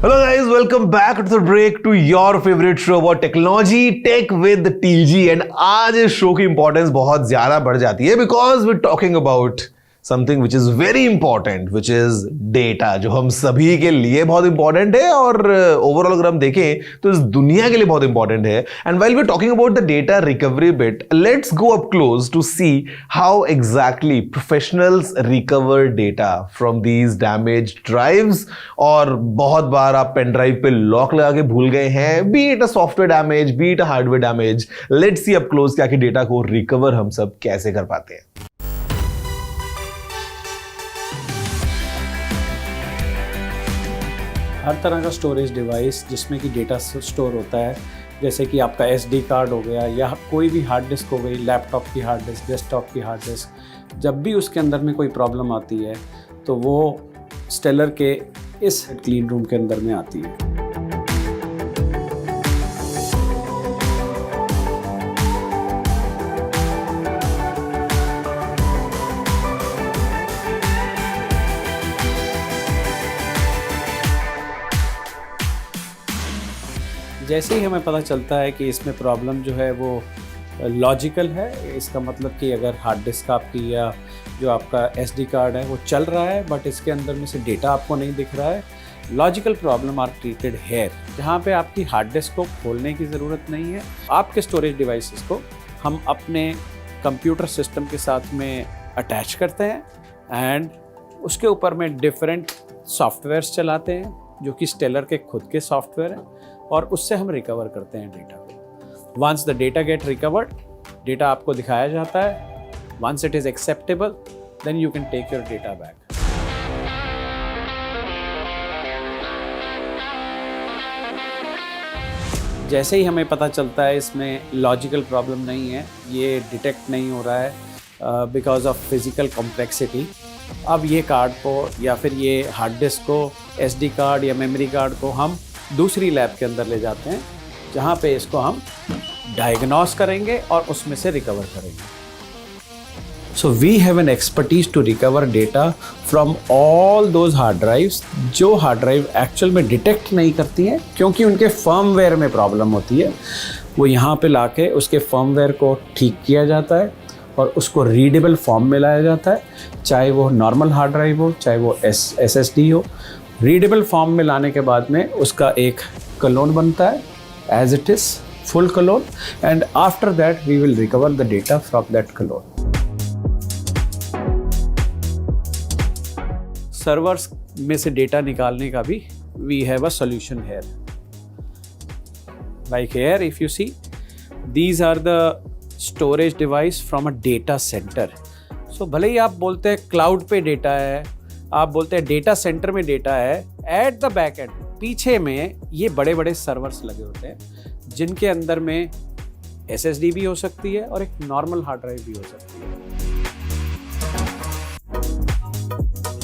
Hello guys, welcome back to the break to your favorite show about technology, tech with TG. And आज इस show की importance बहुत ज्यादा बढ़ जाती है because we're talking about something which is very important, which is data, जो हम सभी के लिए बहुत इंपॉर्टेंट है और ओवरऑल अगर हम देखें तो इस दुनिया के लिए बहुत इंपॉर्टेंट है. And while we're talking about the data recovery bit, let's go up close to see how exactly professionals recover data from these damaged drives. और बहुत बार आप पेन ड्राइव पे लॉक लगा के भूल गए हैं, be it a software damage, be it a hardware damage. Let's see up close कि आखिर डेटा को रिकवर हम सब कैसे कर पाते हैं. हर तरह का स्टोरेज डिवाइस जिसमें कि डेटा स्टोर होता है, जैसे कि आपका SD कार्ड हो गया या कोई भी हार्ड डिस्क हो गई, लैपटॉप की हार्ड डिस्क, डेस्कटॉप की हार्ड डिस्क, जब भी उसके अंदर में कोई प्रॉब्लम आती है तो वो स्टेलर के इस क्लीन रूम के अंदर में आती है. जैसे ही हमें पता चलता है कि इसमें प्रॉब्लम जो है वो लॉजिकल है, इसका मतलब कि अगर हार्ड डिस्क आपकी या जो आपका SD कार्ड है वो चल रहा है बट इसके अंदर में से डेटा आपको नहीं दिख रहा है, logical problem are treated here, जहाँ पे आपकी हार्ड डिस्क को खोलने की ज़रूरत नहीं है. आपके स्टोरेज डिवाइसेस को हम अपने कंप्यूटर सिस्टम के साथ में अटैच करते हैं एंड उसके ऊपर में डिफरेंट सॉफ्टवेयर्स चलाते हैं जो कि स्टेलर के खुद के सॉफ्टवेयर हैं और उससे हम रिकवर करते हैं डेटा को. Once the data get recovered, data आपको दिखाया जाता है. Once it is acceptable, then you can take your data back. जैसे ही हमें पता चलता है इसमें लॉजिकल प्रॉब्लम नहीं है, ये डिटेक्ट नहीं हो रहा है बिकॉज ऑफ फिज़िकल कॉम्प्लेक्सिटी, अब ये कार्ड को या फिर ये हार्ड डिस्क को, SD कार्ड या मेमोरी कार्ड को हम दूसरी लैब के अंदर ले जाते हैं जहाँ पे इसको हम डायग्नोस करेंगे और उसमें से रिकवर करेंगे. So we have an expertise to recover data from all those hard drives जो हार्ड ड्राइव एक्चुअल में डिटेक्ट नहीं करती हैं क्योंकि उनके फर्मवेयर में प्रॉब्लम होती है. वो यहाँ पे लाके उसके फर्मवेयर को ठीक किया जाता है और उसको रीडेबल फॉर्म में लाया जाता है, चाहे वो नॉर्मल हार्ड ड्राइव हो चाहे वो SSD हो. रीडेबल फॉर्म में लाने के बाद में उसका एक कलोन बनता है as it is, full clone, and after that we will recover the data from that clone. Servers में से डेटा निकालने का भी we have a solution here. Like here if you see, these are the storage device from a data center. So भले ही आप बोलते हैं क्लाउड पे डेटा है, आप बोलते हैं डेटा सेंटर में डेटा है, एट द बैक एंड पीछे में ये बड़े बड़े सर्वर्स लगे होते हैं जिनके अंदर में SSD भी हो सकती है और एक नॉर्मल हार्ड ड्राइव भी हो सकती है.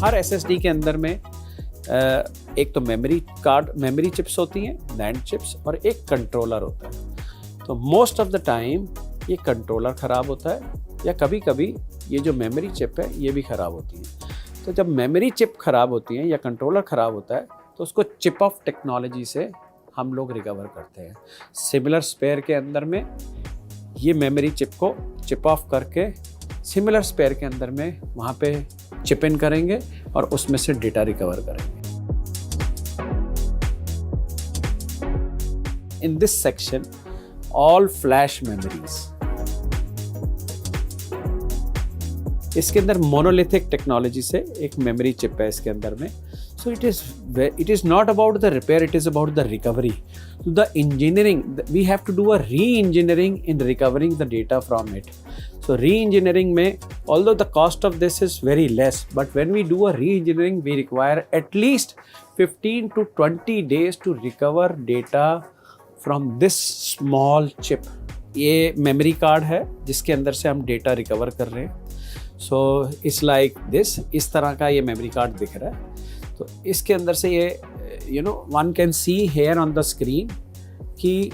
हर SSD के अंदर में एक तो मेमोरी चिप्स होती हैं, NAND चिप्स, और एक कंट्रोलर होता है. तो मोस्ट ऑफ द टाइम ये कंट्रोलर ख़राब होता है या कभी कभी ये जो मेमोरी चिप है ये भी ख़राब होती है. तो जब मेमोरी चिप ख़राब होती है या कंट्रोलर ख़राब होता है तो उसको चिप ऑफ टेक्नोलॉजी से हम लोग रिकवर करते हैं. सिमिलर स्पेयर के अंदर में ये मेमोरी चिप को चिप ऑफ करके सिमिलर स्पेयर के अंदर में वहाँ पे चिप इन करेंगे और उसमें से डेटा रिकवर करेंगे. In this section all flash memories, इसके अंदर मोनोलिथिक टेक्नोलॉजी से एक मेमोरी चिप है इसके अंदर में. So it is not about the repair, it is about the recovery. The engineering, we have to do a reengineering in recovering the data from it. So reengineering में although the cost of this is very less, but when we do a reengineering we require at least 15 to 20 days to recover data from this small chip. ये memory card है जिसके अंदर से हम data recover कर रहे हैं. So it's like this, इस तरह का ये मेमोरी कार्ड दिख रहा है. तो इसके अंदर से ये one can see here on the screen कि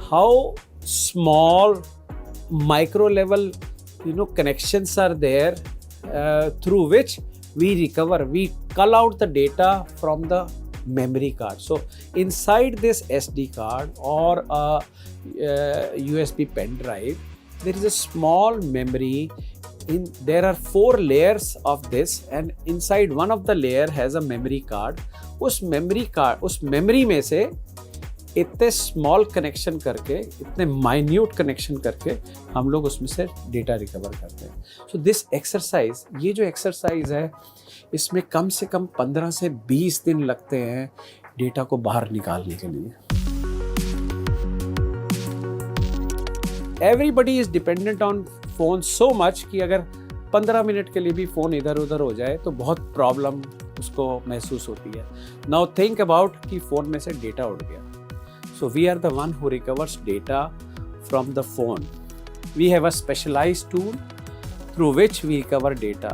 how small micro level connections are there through which we recover, we cull out the data from the memory card. So inside this SD card or a USB pen drive, there is a small memory. There are 4 layers of this, and inside one of the layer has a memory card. उस memory में से इतने small connection करके, इतने minute connection करके हम लोग उसमें से डेटा रिकवर करते हैं. सो दिस एक्सरसाइज, ये जो एक्सरसाइज है, इसमें कम से कम 15 से 20 दिन लगते हैं डेटा को बाहर निकालने के लिए. Everybody is dependent on phone so much कि अगर 15 मिनट के लिए भी फ़ोन इधर उधर हो जाए तो बहुत प्रॉब्लम उसको महसूस होती है. नाउ थिंक अबाउट कि फ़ोन में से डेटा उड़ गया. So we are the one who recovers data from the phone. We have a specialized tool through which we recover data.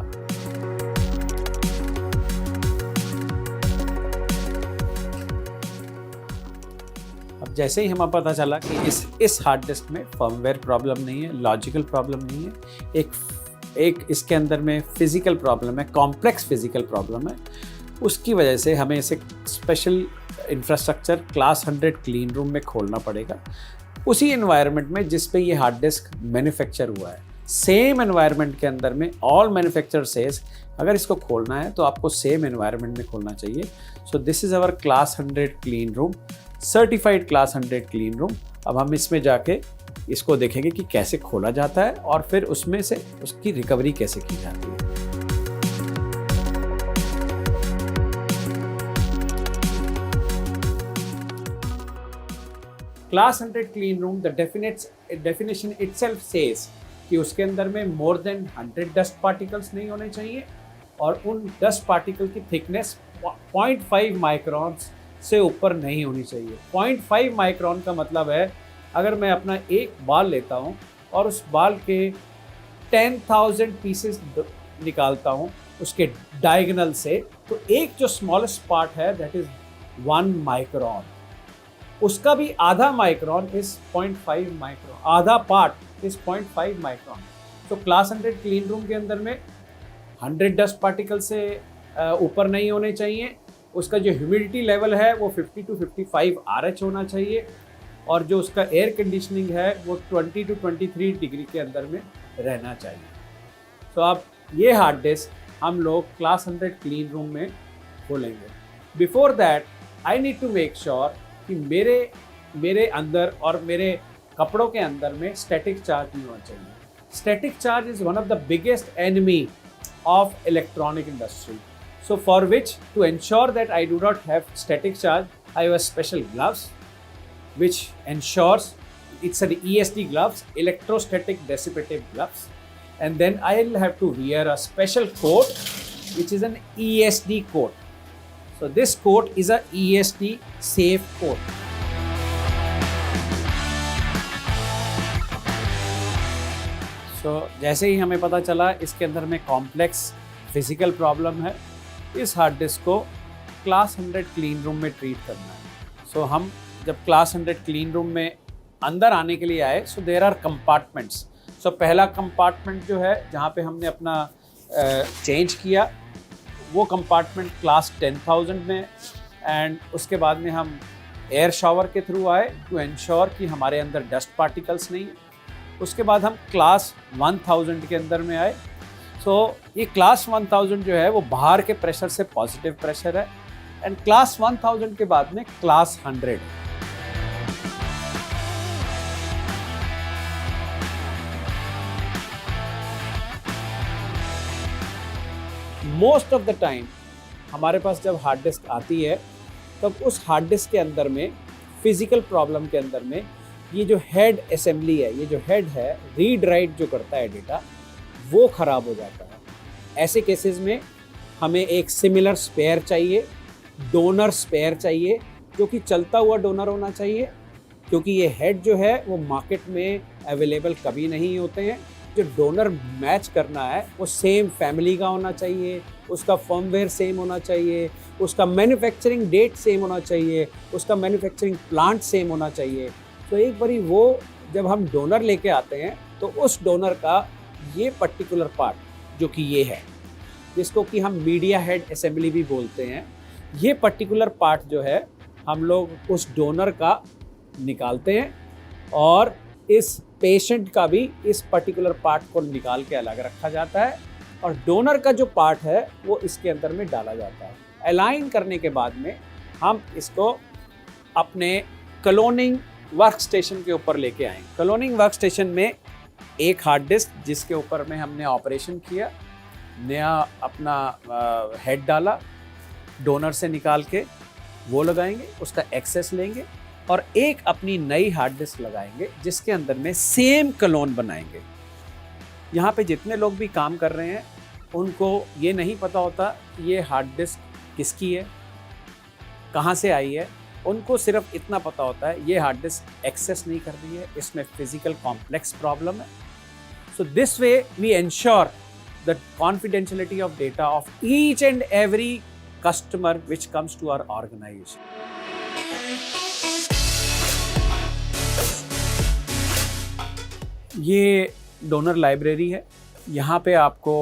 अब जैसे ही हमें पता चला कि इस हार्ड डिस्क में फर्मवेयर प्रॉब्लम नहीं है, लॉजिकल प्रॉब्लम नहीं है, एक इसके अंदर में फिजिकल प्रॉब्लम है, कॉम्प्लेक्स फिजिकल प्रॉब्लम है, उसकी वजह से हमें इसे special infrastructure class 100 clean room में खोलना पड़ेगा, उसी एनवायरनमेंट में जिस पे ये हार्ड डिस्क मैन्युफैक्चर हुआ है. सेम एनवायरनमेंट के अंदर में ऑल मैन्युफैक्चर सेज अगर इसको खोलना है तो आपको सेम एनवायरनमेंट में खोलना चाहिए. So this is our class 100 clean room, certified class 100 clean room. अब हम इसमें जाके इसको देखेंगे कि कैसे खोला जाता है और फिर उसमें से उसकी रिकवरी कैसे की जाती है. Class 100 clean room, the definition itself says कि उसके अंदर में मोर देन 100 डस्ट पार्टिकल्स नहीं होने चाहिए और उन डस्ट पार्टिकल की थिकनेस 0.5 माइक्रॉन से ऊपर नहीं होनी चाहिए. 0.5 माइक्रॉन का मतलब है अगर मैं अपना एक बाल लेता हूँ और उस बाल के 10,000 पीसेस निकालता हूँ उसके डायगोनल से, तो एक जो स्मॉलेस्ट पार्ट है दैट इज़ 1 माइक्रॉन, उसका भी आधा माइक्रॉन इज 0.5 माइक्रॉन, आधा पार्ट इज 0.5 माइक्रॉन. तो क्लास 100 क्लीन रूम के अंदर में 100 डस्ट पार्टिकल से ऊपर नहीं होने चाहिए. उसका जो ह्यूमिडिटी लेवल है वो 50 to 55 RH होना चाहिए और जो उसका एयर कंडीशनिंग है वो 20 to 23 डिग्री के अंदर में रहना चाहिए. तो अब ये हार्ड डिस्क हम लोग क्लास 100 क्लीन रूम में खोलेंगे. Before that I need to make sure कि मेरे अंदर और मेरे कपड़ों के अंदर में स्टैटिक चार्ज नहीं होना चाहिए. Static charge is one of the biggest enemy of electronic industry. So for which to ensure that I do not have static charge, I have special gloves which ensures it's an ESD gloves, electrostatic dissipative gloves, and then I'll have to wear a special coat which is an ESD coat. So this coat is a ESD safe coat. So जैसे ही हमें पता चला इसके अंदर में complex physical problem है, इस हार्ड डिस्क को क्लास 100 क्लीन रूम में ट्रीट करना है. सो हम जब क्लास 100 क्लीन रूम में अंदर आने के लिए आए, सो देयर आर कंपार्टमेंट्स. सो पहला कंपार्टमेंट जो है जहाँ पे हमने अपना चेंज किया, वो कंपार्टमेंट क्लास 10,000 में, एंड उसके बाद में हम एयर शावर के थ्रू आए टू एंश्योर कि हमारे अंदर डस्ट पार्टिकल्स नहीं. उसके बाद हम क्लास 1000 के अंदर में आए. सो ये क्लास 1000 जो है वो बाहर के प्रेशर से पॉजिटिव प्रेशर है, एंड क्लास 1000 के बाद में class 100. Most of the time हमारे पास जब हार्ड डिस्क आती है तब उस हार्ड डिस्क के अंदर में फिजिकल प्रॉब्लम के अंदर में ये जो हेड असेंबली है, ये जो हेड है रीड राइट जो करता है डेटा, वो ख़राब हो जाता है. ऐसे केसेस में हमें एक सिमिलर स्पेयर चाहिए, डोनर स्पेयर चाहिए, जो कि चलता हुआ डोनर होना चाहिए, क्योंकि ये हेड जो है वो मार्केट में अवेलेबल कभी नहीं होते हैं. जो डोनर मैच करना है वो सेम फैमिली का होना चाहिए, उसका फर्मवेयर सेम होना चाहिए, उसका मैन्युफैक्चरिंग डेट सेम होना चाहिए, उसका मैन्युफैक्चरिंग प्लांट सेम होना चाहिए. तो एक बारी वो जब हम डोनर लेके आते हैं तो उस डोनर का ये पर्टिकुलर पार्ट जो कि ये है, जिसको कि हम मीडिया हेड असेंबली भी बोलते हैं, ये पर्टिकुलर पार्ट जो है हम लोग उस डोनर का निकालते हैं और इस पेशेंट का भी इस पर्टिकुलर पार्ट को निकाल के अलग रखा जाता है और डोनर का जो पार्ट है वो इसके अंदर में डाला जाता है। अलाइन करने के बाद में हम इसको अपने क्लोनिंग वर्क स्टेशन के ऊपर लेके आए। क्लोनिंग वर्क स्टेशन में एक हार्ड डिस्क जिसके ऊपर में हमने ऑपरेशन किया, नया अपना हेड डाला, डोनर से निकाल के वो लगाएंगे, उसका एक्सेस लेंगे और एक अपनी नई हार्ड डिस्क लगाएंगे जिसके अंदर में सेम क्लोन बनाएंगे। यहाँ पे जितने लोग भी काम कर रहे हैं उनको ये नहीं पता होता कि ये हार्ड डिस्क किसकी है, कहाँ से आई है। उनको सिर्फ इतना पता होता है ये हार्ड डिस्क एक्सेस नहीं कर रही है, इसमें फिजिकल कॉम्प्लेक्स प्रॉब्लम है। So this way we ensure the confidentiality of data of each and every customer which comes to our organization. ये डोनर लाइब्रेरी है। यहाँ पे आपको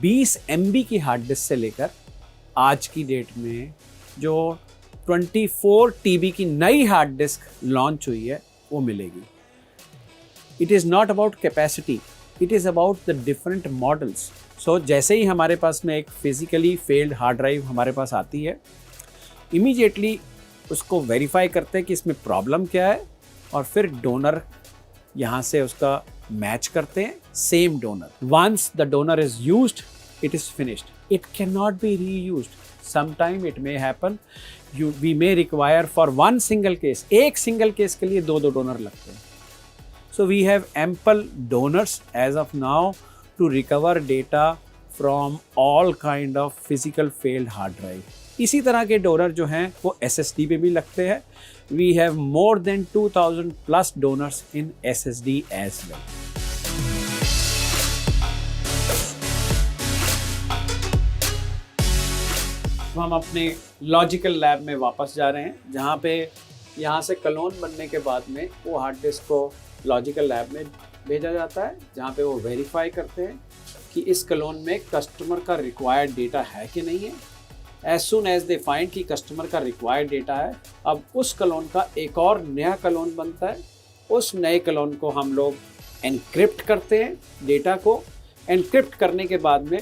20 MB की हार्ड डिस्क से लेकर आज की डेट में जो 24 TB की नई हार्ड डिस्क लॉन्च हुई है वो मिलेगी। It is not about capacity, it is about the different models. So जैसे ही हमारे पास में एक फिजिकली फेल्ड हार्ड ड्राइव हमारे पास आती है, इमीडिएटली उसको वेरीफाई करते हैं कि इसमें प्रॉब्लम क्या है और फिर डोनर यहाँ से उसका मैच करते हैं, same donor. Once the donor is used, it is finished, it can not be reused. Sometime it may happen we may require for one single case, एक सिंगल केस के लिए दो डोनर लगते हैं। So we have ample donors as of now to recover data from all kind of physical failed hard drive. इसी तरह के donor जो हैं वो SSD पे भी लगते हैं। We have more than 2000 plus donors in SSD as well. तो हम अपने लॉजिकल लैब में वापस जा रहे हैं जहाँ पे यहाँ से क्लोन बनने के बाद में वो हार्ड डिस्क को लॉजिकल लैब में भेजा जाता है जहाँ पे वो वेरीफाई करते हैं कि इस क्लोन में कस्टमर का रिक्वायर्ड डेटा है कि नहीं है। As soon as they find कि कस्टमर का रिक्वायर्ड डेटा है, अब उस क्लोन का एक और नया क्लोन बनता है। उस नए क्लोन को हम लोग एनक्रिप्ट करते हैं, डेटा को एनक्रिप्ट करने के बाद में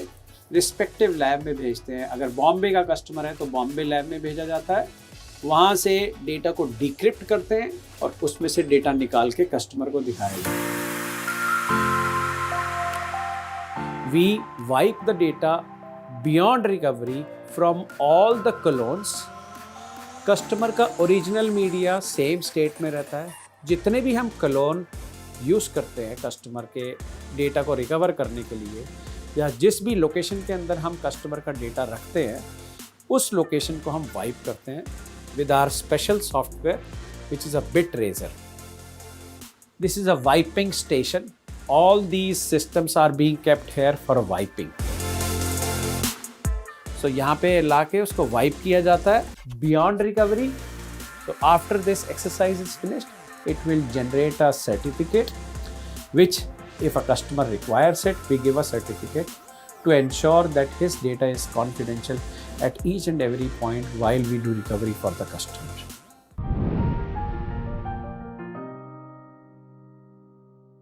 रिस्पेक्टिव लैब में भेजते हैं। अगर बॉम्बे का कस्टमर है तो बॉम्बे लैब में भेजा जाता है, वहाँ से डेटा को डिक्रिप्ट करते हैं और उसमें से डेटा निकाल के कस्टमर को दिखाया जाता है। We wipe the data beyond recovery from all the clones. Customer का ओरिजिनल मीडिया सेम स्टेट में रहता है। जितने भी हम क्लोन यूज़ करते हैं कस्टमर के डेटा को रिकवर करने के लिए या जिस भी लोकेशन के अंदर हम कस्टमर का डेटा रखते हैं उस लोकेशन को हम वाइप करते हैं with our special software which is a BitRaiser. This is a wiping station. All these systems are being kept here for wiping. So यहाँ पे लाके उसको वाइप किया जाता है beyond recovery. So after this exercise is finished, it will generate a certificate which if a customer requires it, we give a certificate to ensure that his data is confidential at each and every point while we do recovery for the customer.